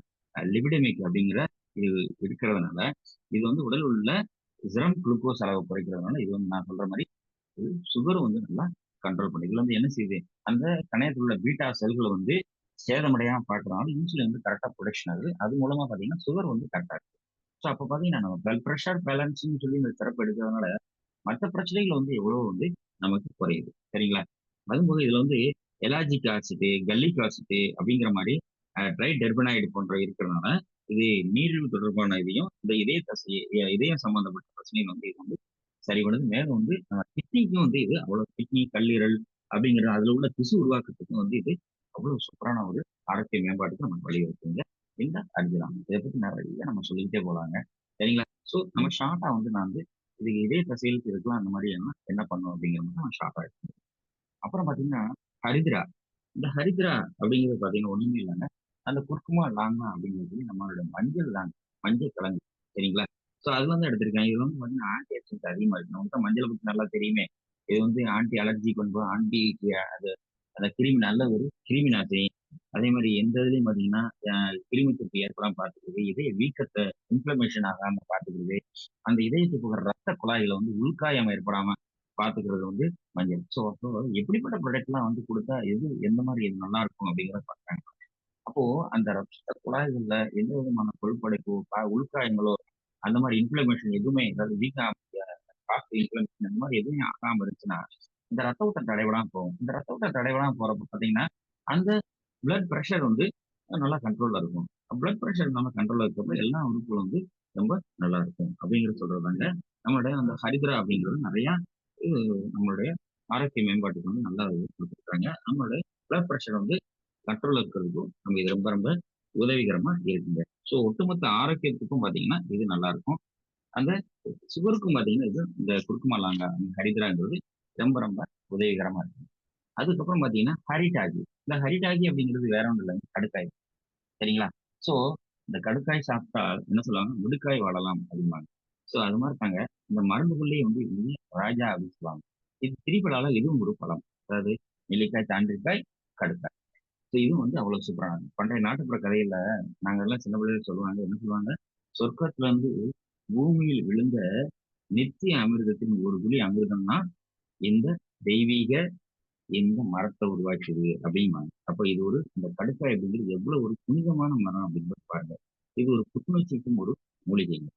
லிபிடமிக் அப்படிங்கிற இது இருக்கிறதுனால இது வந்து உடல் உள்ள சிரம் குளுக்கோஸ் அளவை குறைக்கிறதுனால இது வந்து நான் சொல்ற மாதிரி சுகர் வந்து நல்லா கண்ட்ரோல் பண்ணும். இதுல வந்து என்ன செய்யுது, அந்த கணையத்தில் உள்ள பீட்டா செல்களை வந்து சேதமடையாம பார்க்கறதுனால இன்சுலின் வந்து கரெக்டா ப்ரொடக்ஷன் ஆகுது. அது மூலமா பாத்தீங்கன்னா சுகர் வந்து கரெக்டா இருக்கு. ஸோ அப்ப பாத்தீங்கன்னா நம்ம பிளட் ப்ரெஷர் பேலன்ஸ்ன்னு சொல்லி இந்த சிறப்பு எடுக்கிறதுனால மற்ற பிரச்சனைகள் வந்து எவ்வளவு வந்து நமக்கு குறையுது. சரிங்களா? அதுபோக இதுல வந்து எலாஜிக் ஆசிட், கல்லிக் ஆசிட் அப்படிங்கிற மாதிரி ட்ரை டெர்பனாய்டு போன்ற இருக்கிறதுனால இது நீரிழிவு தொடர்பான இதையும் இந்த இதய தசை இதயம் சம்பந்தப்பட்ட பிரச்சனைகள் வந்து இது வந்து சரி பண்ணுது. மேலும் வந்து கிட்னிக்கும் வந்து இது அவ்வளவு கிட்னி கல்லீரல் அப்படிங்கிற அதுல உள்ள திசு உருவாக்கத்துக்கும் வந்து இது அவ்வளவு சூப்பரான ஒரு ஆரோக்கிய மேம்பாட்டுக்கு நமக்கு வழிவகுக்குங்க இந்த அரிஜினாம். இதை பத்தி நிறைய நம்ம சொல்லிக்கிட்டே போலாங்க. சரிங்களா? ஸோ நம்ம ஷார்ட்டா வந்து நான் வந்து இது இதே தசைகளுக்கு இருக்கலாம் அந்த மாதிரி என்ன பண்ணும் அப்படிங்கிற மாதிரி நான் ஷார்ட்டா எடுத்தேன். அப்புறம் பாத்தீங்கன்னா ஹரித்ரா. இந்த ஹரித்ரா அப்படிங்கிறது பாத்தீங்கன்னா ஒண்ணுமே இல்லைங்க. அந்த குர்குமா லாங்கா அப்படிங்கிறது நம்மளோட மஞ்சள் தாங்க. மஞ்சள் கிழங்கு. சரிங்களா? ஸோ அதுல இருந்து எடுத்திருக்கேன். இது வந்து பாத்தீங்கன்னா ஆன்டி ஆக்சிடென்ட் அதிகமா இருக்கு. நமக்கு மஞ்சளை பத்தி நல்லா தெரியுமே. இது வந்து ஆன்டி அலர்ஜி கொண்டு ஆன்டி அது அந்த கிருமி நல்ல ஒரு கிருமி நாசினி. அதே மாதிரி எந்த இதுலயும் பாத்தீங்கன்னா கிருமி தொற்று ஏற்படாம பார்த்துக்கிறது, இதய வீக்கத்தை இன்ஃபிளமேஷன் ஆகாம பார்த்துக்கிறது, அந்த இதயத்துக்கு போகிற ரத்த குழாய்களை வந்து உள்காயம் ஏற்படாம பார்த்துக்கிறது வந்து மஞ்சள். ஸோ அப்போ எப்படிப்பட்ட ப்ராடக்ட்லாம் வந்து கொடுத்தா எது எந்த மாதிரி இது நல்லா இருக்கும் அப்படிங்கிறத பார்க்குறாங்க. அப்போ அந்த ரத்த குழாய்கள்ல எந்த விதமான கொழுப்படைப்போ உள்காயங்களோ அந்த மாதிரி இன்ஃபிளமேஷன் எதுவுமே அதாவது வீக்கா காசு இன்ஃபிளமேஷன் இந்த மாதிரி எதுவுமே ஆகாம இருந்துச்சுன்னா இந்த ரத்த ஓட்டம் தடைபடாம போகும். இந்த ரத்த ஓட்டம் தடைபடாம போறப்ப பாத்தீங்கன்னா அந்த பிளட் ப்ரெஷர் வந்து நல்லா கண்ட்ரோல்ல இருக்கும். பிளட் ப்ரெஷர் நல்லா கண்ட்ரோல்ல இருக்கிறப்ப எல்லா உறுப்புகளும் வந்து ரொம்ப நல்லா இருக்கும் அப்படிங்கிறது சொல்றதாங்க. நம்மளுடைய அந்த ஹரித்ரா அப்படிங்கிறது நிறைய நம்மளுடைய ஆரோக்கிய மேம்பாட்டுக்கு வந்து நல்லா கொடுத்துருக்காங்க. நம்மளுடைய பிளட் ப்ரெஷர் வந்து கண்ட்ரோல்ல இருக்கிறதுக்கும் நம்ம இது ரொம்ப ரொம்ப உதவிகரமா இருக்குங்க. ஸோ ஒட்டுமொத்த ஆரோக்கியத்துக்கும் பாத்தீங்கன்னா இது நல்லா இருக்கும். அந்த சுகருக்கும் பாத்தீங்கன்னா இது இந்த குறுக்குமலாங்க ஹரித்ராங்கிறது ரொம்ப ரொம்ப உதவிகரமா இருக்கு. அதுக்கப்புறம் பாத்தீங்கன்னா ஹரிடாகி. இந்த ஹரிடாகி அப்படிங்கிறது வேற ஒன்றும் இல்லைங்க, கடுக்காய். சரிங்களா? சோ இந்த கடுக்காய் சாப்பிட்டா என்ன சொல்லுவாங்க, முடுக்காய் வாழலாம் அப்படிம்பாங்க. சோ அது மாதிரி தாங்க இந்த மருந்துக்குள்ளேயே வந்து இது ராஜா அப்படின்னு சொல்லுவாங்க. இது திரிபலால இதுவும் ஒரு பழம். அதாவது நெல்லிக்காய், தாண்டிக்காய், கடுக்காய். ஸோ இதுவும் வந்து அவ்வளவு சூப்பரானது. பண்டைய நாட்டுப்புற கதையில நாங்க எல்லாம் சின்ன பிள்ளைகள் சொல்லுவாங்க, என்ன சொல்லுவாங்க, சொர்க்கத்துல இருந்து பூமியில் விழுந்த நித்திய அமிர்தத்தின் ஒரு துளி அமிர்தம்னா இந்த தெய்வீக இந்த மரத்தை உருவாக்கியது அப்படிம்பாங்க. அப்ப இது ஒரு இந்த கடுக்காய் அப்படிங்கிறது எவ்வளவு ஒரு புனிதமான மரம் அப்படின்னு பாருங்க. இது ஒரு புத்துணர்ச்சிக்கும் ஒரு மூலிகைங்க.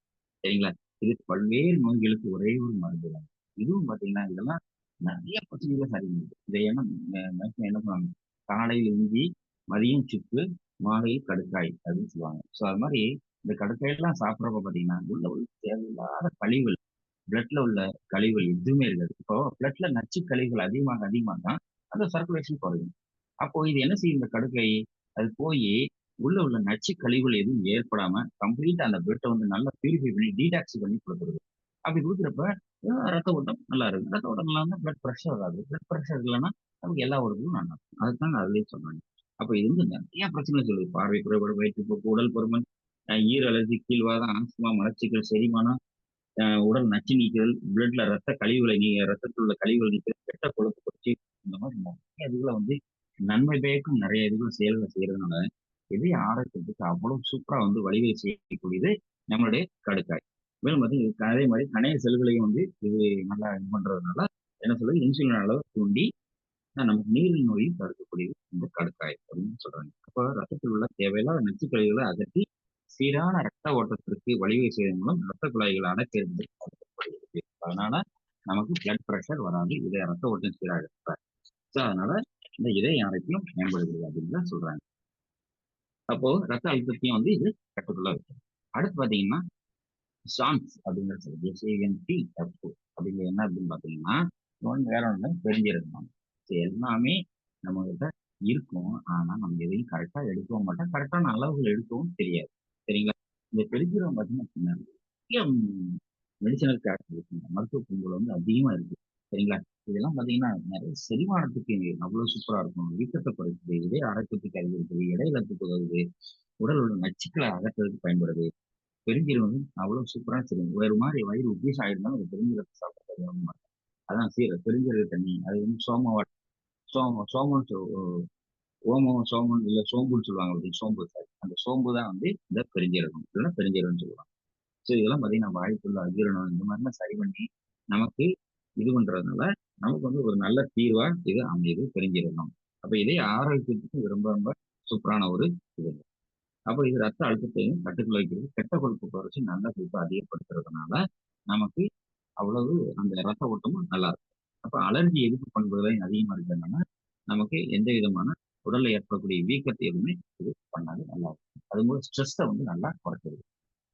சரிங்களா? இது பல்வேறு நோய்களுக்கு ஒரே ஒரு மருந்து தான். இதுவும் பாத்தீங்கன்னா இதெல்லாம் நிறைய பிரச்சனைகளை சரி பண்ணுது. இதை என்ன maximum என்ன சொல்லுவாங்க, காலையில் இஞ்சி, மதியம் சுக்கு, மாலையில் கடுக்காய் அப்படின்னு சொல்லுவாங்க. ஸோ அது மாதிரி இந்த கடுக்காயெல்லாம் சாப்பிட்றப்ப பாத்தீங்கன்னா உள்ள உள்ள தேவையில்லாத கழிவுகள், பிளட்ல உள்ள கழிவுகள் எதுவுமே இருக்காது. இப்போ பிளட்ல நச்சு கழிவுகள் அதிகமாக அதிகமாக தான் அந்த சர்க்குலேஷன் குறையும். அப்போ இது என்ன செய்யும் இந்த கடுக்கை, அது போய் உள்ள உள்ள நச்சு கழிவுகள் எதுவும் ஏற்படாம கம்ப்ளீட்டா அந்த பிளட்டை வந்து நல்லா பியூரிஃபை பண்ணி டீடாக்ஸ் பண்ணி கொடுத்துருது. அப்படி கொடுக்குறப்ப ரத்த ஓட்டம் நல்லா இருக்கு. ரத்த ஓட்டம் நல்லா இருந்தா பிளட் ப்ரெஷர் வராது. பிளட் ப்ரெஷர் இல்லைன்னா நமக்கு எல்லா உடம்பும் நல்லா இருக்கும். அதுதாங்க அதுலயே சொன்னாங்க. அப்ப இது வந்து நிறைய பிரச்சனை சொல்லுது. பார்வை குறைபாடு, வயிற்றுப்போக்கு, உடல் பருமன், ஈர அலர்ஜி, கீழ்வாதம், ஆஸ்துமா, மலச்சிக்கல், செரிமானம், உடல் நச்சு நீக்குதல், பிளட்ல ரத்த கழிவுகளை ரத்தத்தில் உள்ள கழிவுகள் நீக்குதல், கெட்ட கொழுப்பு குறைச்சி, இந்த மாதிரி நிறைய இதுகளை வந்து நன்மை பயக்கும் நிறைய இதுகள் செயல்களை செய்யறதுனால இதய ஆரோக்கியத்துக்கு அவ்வளவு சூப்பரா வந்து வழிவகை செய்யக்கூடியது நம்மளுடைய கடுக்காய். மேலும் வந்து அதே மாதிரி கணைய செல்களையும் வந்து இது நல்லா இது பண்றதுனால என்ன சொல்றது, இன்சுலின் அளவு தூண்டி நமக்கு நீரிழிவு நோயும் தடுக்கக்கூடியது இந்த கடுக்காய் அப்படின்னு சொல்றாங்க. அப்போ ரத்தத்தில் உள்ள தேவையில்லாத நச்சுக்கழிவுகளை அகற்றி சீரான ரத்த ஓட்டத்திற்கு வழிவகை செய்வதன் மூலம் ரத்த குழாய்களை அடைக்கிறது தடுக்கப்படுகிறது. அதனால நமக்கு பிளட் பிரஷர் வராது, இதய ரத்த ஓட்டம் சீராக இருப்பார். ஸோ அதனால இந்த இதய ஆரோக்கியம் மேம்படுகிறது அப்படின்னு தான் சொல்றாங்க. அப்போ ரத்த அழுத்தத்தையும் வந்து இது கட்டுக்குள்ள வைக்கும். அடுத்து பாத்தீங்கன்னா சான்ஸ் அப்படிங்கிறது சொல்லுது. SANTF அப்படிங்கிறது என்ன அப்படின்னு பாத்தீங்கன்னா வேற ஒண்ணு தெரிஞ்சிருக்கணும். எல்லாமே நம்ம கிட்ட இருக்கும். ஆனா நம்ம எதையும் கரெக்டா எடுக்கவும் மாட்டோம். கரெக்டான அளவுகள் எடுக்கவும் தெரியாது. சரிங்களா? இந்த தெரிஞ்சிரும் பாத்தீங்கன்னா நிறைய மெடிசனல் கேரக்டர் இருக்குங்க. மருத்துவ குணங்கள் வந்து அதிகமா இருக்கு. சரிங்களா? இதெல்லாம் பாத்தீங்கன்னா நிறைய செரிமானத்துக்கு அவ்வளவு சூப்பரா இருக்கும். வீக்கத்தை குறைக்குது, இதய ஆரோக்கியத்துக்கு அதிகரிக்குது, எடை இழப்புக்கு உதவுது, உடல் உள்ள நச்சுக்களை அகற்றுறதுக்கு பயன்படுது. பெருஞ்சீரகம் வந்து அவ்வளவு சூப்பரா செய்யும். ஒரு மாதிரி வயிறு உப்பீஸ் ஆயிருந்தாலும் அந்த பெருஞ்சீரகத்தை சாப்பிட மாட்டேன். அதான் பெருஞ்சீரக தண்ணி அது வந்து சோம சோமம் ஓமம், சோமம் இல்ல சோம்புன்னு சொல்லுவாங்க பார்த்தீங்களா? சோம்பு சாரி. அந்த சோம்பு தான் வந்து இந்த பெருஞ்சீரகம். இல்லன்னா பெருஞ்சீரகம்னு சொல்லுவாங்க. ஸோ இதெல்லாம் பார்த்தீங்கன்னா, வாய்க்குள்ள அஜீரணம் இந்த மாரிலாம் சரி பண்ணி, நமக்கு இது பண்றதுனால, நமக்கு வந்து ஒரு நல்ல தீர்வா இது அமையுது பெருஞ்சீரகம். அப்ப இதய ஆரோக்கியத்துக்கு இது ரொம்ப ரொம்ப சூப்பரான ஒரு இது. அப்ப இது ரத்த அழுத்தத்தையும் கட்டுக்குள்ள வைக்கிறது, கெட்ட கொழுப்ப குறைச்சு நல்ல கொழுப்ப அதிகப்படுத்துறதுனால, நமக்கு அவ்வளவு அந்த ரத்த ஓட்டமும் நல்லா இருக்கும். அப்ப அலர்ஜி எதிர்ப்பு பண்புகளையும் அதிகமா இருக்கிறதுனால, நமக்கு எந்த விதமான உடல்ல ஏற்படக்கூடிய வீக்கத்தை எதுவுமே இது பண்ணாது. நல்லா இருக்கும். அதுபோல ஸ்ட்ரெஸ்ஸ வந்து நல்லா குறைச்சிருது.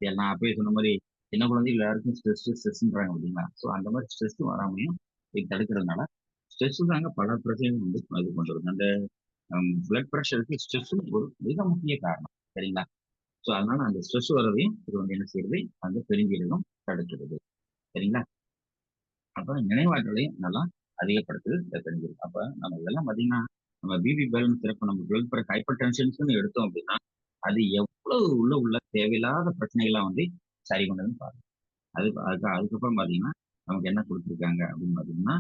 நான் அப்பயே சொன்ன மாரி, சின்ன குழந்தைகள் எல்லாருக்கும் ஸ்ட்ரெஸ்ன்றாங்க பார்த்தீங்களா? ஸோ அந்த மாரி ஸ்ட்ரெஸ் வராமயும் இது தடுக்கிறதுனால, ஸ்ட்ரெஸ் தாங்க பல பிரச்சனைகள் வந்து இது கொண்டு வருது. அந்த பிளட் பிரஷருக்கு ஸ்ட்ரெஸ்ஸும் ஒரு மிக முக்கிய காரணம். சரிங்களா? ஸோ அதனால அந்த ஸ்ட்ரெஸ் வரதையும் இது வந்து என்ன செய்யுது? அந்த பெருஞ்சீரகம் தடுக்கிறது. சரிங்களா? அப்ப நினைவாற்றலையும் நல்லா அதிகப்படுத்துது இந்த பெருஞ்சீரகம். அப்ப நம்ம இதெல்லாம் பார்த்தீங்கன்னா, நம்ம பிபி பேலன்ஸ் சிறப்பு நம்ம பிளட் பிரஷர் ஹைப்பர் டென்ஷன்ஸ்ன்னு எடுத்தோம் அப்படின்னா, அது எவ்வளவு உள்ள தேவையில்லாத பிரச்சனைகள்லாம் வந்து சரி பண்ணுதுன்னு பாருங்க. அதுக்கப்புறம் பார்த்தீங்கன்னா, நமக்கு என்ன குடுத்துருக்காங்க அப்படின்னு பார்த்தீங்கன்னா,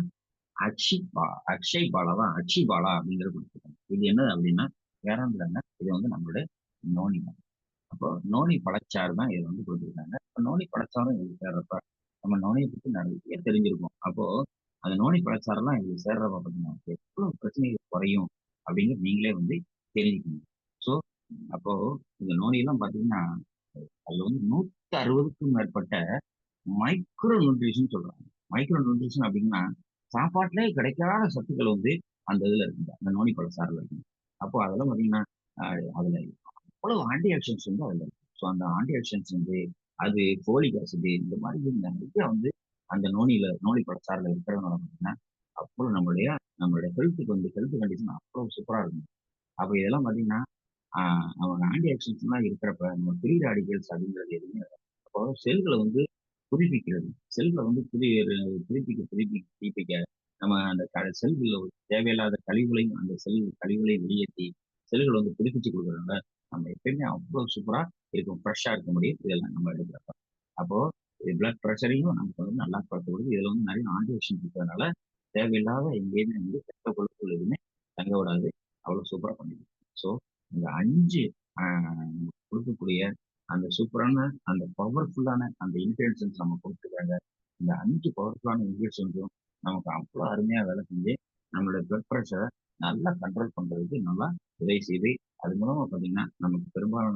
அக்ஷய் பாலா தான் அக்ஷி பாலா அப்படிங்கிறது குடுத்துருக்காங்க. இது என்னது அப்படின்னா, வேற ஒண்ணும் இல்லங்க. இது வந்து நம்மளுடைய நோனி தான். அப்போ நோனி பழச்சாறு தான் இத வந்து குடுத்துருக்காங்க. இப்ப நோனி பழச்சாறும் இது சேர்றப்ப, நம்ம நோனிய பத்தி நெறைய தெரிஞ்சிருக்கும். அப்போ அந்த நோனி பழச்சாறுலாம் இதுல சேர்றப்ப பார்த்தீங்கன்னா, எவ்வளவு பிரச்சனைகள் குறையும் அப்படிங்கிறது நீங்களே வந்து தெரிஞ்சுக்கணும். ஸோ, அப்போ இந்த நோயெல்லாம் பார்த்தீங்கன்னா, அதுல வந்து 160க்கும் மேற்பட்ட மைக்ரோ நியூட்ரிஷன் சொல்றாங்க. மைக்ரோ நியூட்ரிஷன் அப்படின்னா, சாப்பாட்டிலே கிடைக்காத சத்துக்கள் வந்து அந்த இதுல இருக்குங்க. அந்த நோனி பழச்சாறுல இருக்குங்க. அப்போ அதெல்லாம் பார்த்தீங்கன்னா, அ அதுல அவ்வளவு ஆன்டி ஆக்ஸிடென்ட்ஸ் வந்து அதுல இருக்கு. ஸோ அந்த ஆன்டி ஆக்ஸிடென்ட்ஸ் வந்து அது ஃபோலிக் ஆசிட் இந்த மாதிரி நிறைய வந்து அந்த நோனி பழச்சாறுல இருக்கிறதுனால பார்த்தீங்கன்னா, அவ்வளவு நம்மளுடைய ஹெல்த் கண்டிஷன் அவ்வளவு சூப்பரா இருக்கும். அப்ப இதெல்லாம் பார்த்தீங்கன்னா, ஆ நம்ம ஆன்டி ஆக்ஸிடென்ட்ஸ்லாம் இருக்கிறப்ப நம்ம ஃப்ரீ ராடிகல்ஸ் அப்படிங்கிறது எதுவுமே வராது. அப்போ செல்கள வந்து புதுப்பிக்கிறது. செல்கள வந்து புதுப்பிக்க நம்ம அந்த செல்கள்ல தேவையில்லாத கழிவுகளையும் அந்த கழிவுகளையும் வெளியேத்தி, செல்கள வந்து புதுப்பிச்சு குடுக்குறதுனால, நம்ம எப்பயுமே அவ்ளோ சூப்பரா இருக்கும். ஃப்ரெஷ்ஷா இருக்க முடியும். இதெல்லாம் நம்ம எடுக்கிறப்ப. அப்போ பிளட் பிரஷரையும் நமக்கு வந்து நல்லா குறைக்க கொடுக்குது. இதுல வந்து நெறைய ஆன்டி ஆக்ஸிடென்ட் இருக்கிறதுனால, தேவையில்லாத எங்கேயுமே வந்து கெட்ட கொழுப்புகள் எதுவுமே தங்க விடாது. அவ்வளோ சூப்பரா பண்ணிடும். ஸோ இந்த 5 ஆ குடுக்கக்கூடிய அந்த சூப்பரான, அந்த பவர்ஃபுல்லான அந்த இன்கிரீடியன்ட்ஸ் நம்ம குடுத்துருக்காங்க. இந்த 5 பவர்ஃபுல்லான இன்கிரீடியன்ட்ஸும் நமக்கு அவ்ளோ அருமையா வேலை செஞ்சு, நம்மளுடைய பிளட் பிரஷர நல்லா கண்ட்ரோல் பண்றதுக்கு நல்லா உதவி செய்து, அது மூலமா பார்த்தீங்கன்னா, நமக்கு பெரும்பாலான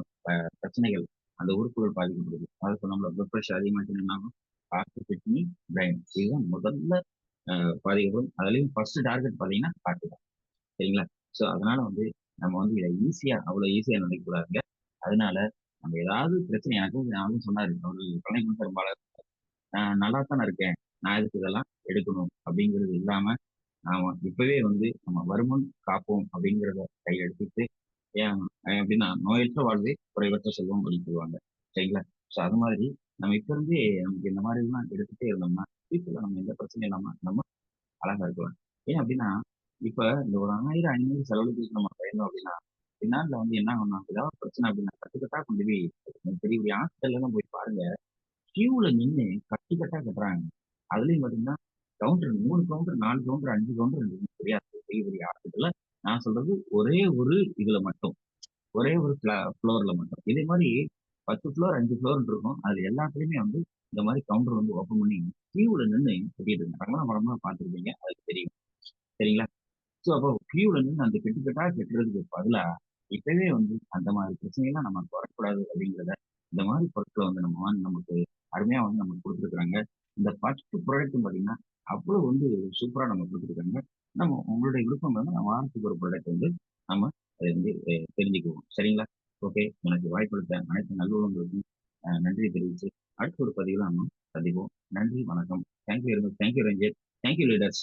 பிரச்சனைகள் அந்த உறுப்புகள் பாதிக்கப்படுது. அதாவது சொன்னோம்ல பிளட் பிரஷர் அதிகமாச்சுன்னா என்ன ஆகும்? ஹார்ட், கிட்னி, பிரைன் இதுதான் முதல்ல பாதிக்கப்படும். அதுலயும் ஃபர்ஸ்ட் டார்கெட் பார்த்தீங்கன்னா, ஹார்ட் தான். சரிங்களா? ஸோ அதனால வந்து நம்ம வந்து இத அவ்வளோ ஈஸியா நினைக்கக்கூடாதுங்க. அதனால நம்ம ஏதாவது பிரச்சனை நான் வந்து சொன்னாரு. அவரு துணை பெரும்பாளர். நான் நல்லா தானே இருக்கேன். நான் எதுக்கு இதெல்லாம் எடுக்கணும்? அப்படிங்கிறது இல்லாம, நாம இப்பவே வந்து நம்ம வருமுன் காப்போம் அப்படிங்கிறத கையெடுத்துட்டு, ஏன் எப்படின்னா, நோயற்ற வாழ்வே குறைவற்ற செல்வம் அப்படின்னு சொல்லுவாங்க. சரிங்களா? ஸோ அது மாதிரி நம்ம இப்ப இருந்தே நமக்கு இந்த மாதிரிலாம் எடுத்துட்டே இருந்தோம்னா, ஃபியூச்சர்ல நம்ம எந்த பிரச்சனையும் இல்லாம நம்ம அழகா இருக்கலாம். ஏன் அப்படின்னா, இப்ப இந்த ஒரு 1000, 500 செலவழிச்சுட்டு நம்ம பயந்தோம் அப்படின்னா, பின்னால வந்து என்ன ஆகும்னா, ஏதாவது ஒரு பிரச்சனை அப்படின்னா கட்டுக்கட்டா கொண்டு போய் பெரிய பெரிய ஹாஸ்பிட்டல்லாம் போய் பாருங்க. கியூல நின்னு கட்டு கட்டா கட்டுறாங்க. அதுலயும் பாத்தீங்கன்னா, கவுண்டர் 3 கவுண்டர், 4 கவுண்டர், 5 கவுண்டர் இருந்ததுன்னு தெரியாது. பெரிய பெரிய ஹாஸ்பிட்டல்ல. நான் சொல்றது ஒரே ஒரு இதுல மட்டும். ஒரே ஒரு ஃப்ளோர்ல மட்டும். இதே மாரி 10 ஃப்ளோர், 5 ஃப்ளோர்ன்னு இருக்கும். அதுல எல்லாத்துலயுமே வந்து இந்த மாரி கவுண்டர் வந்து ஓப்பன் பண்ணி கியூல நின்னு கட்டிட்டு இருந்தாங்க. ரமணா படமா பார்த்திருப்பீங்க. அதுக்கு தெரியும். சரிங்களா? ஸோ அப்போ கியூல நின்னு அந்த கெட்டு கட்டா கட்டுறதுக்கு பதிலா, இப்பவே வந்து அந்த மாரி பிரச்சனைலாம் நமக்கு வரக்கூடாது அப்படிங்கிறத, இந்த மாரி பொருட்கள வந்து நம்ம வாங்கி நமக்கு அருமையா வந்து நமக்கு குடுத்துருக்காங்க. இந்த 10 ப்ராடக்ட்டும் பார்த்தீங்கன்னா, அவ்வளோ வந்து சூப்பரா நமக்கு குடுத்துருக்காங்க. நம்ம உங்களுடைய விருப்பம் வந்து நம்ம வாரத்துக்கு ஒரு ப்ராடக்ட் வந்து நம்ம அத வந்து தெரிஞ்சுக்குவோம். சரிங்களா? ஓகே. எனக்கு வாய்ப்பளித்த அனைத்து நல்லுள்ளங்களுக்கும் நன்றி தெரிவிச்சு, அடுத்த ஒரு பதிவுல நம்ம சந்திப்போம். நன்றி, வணக்கம். Thank you very much. Thank you Ranjith. Thank you leaders.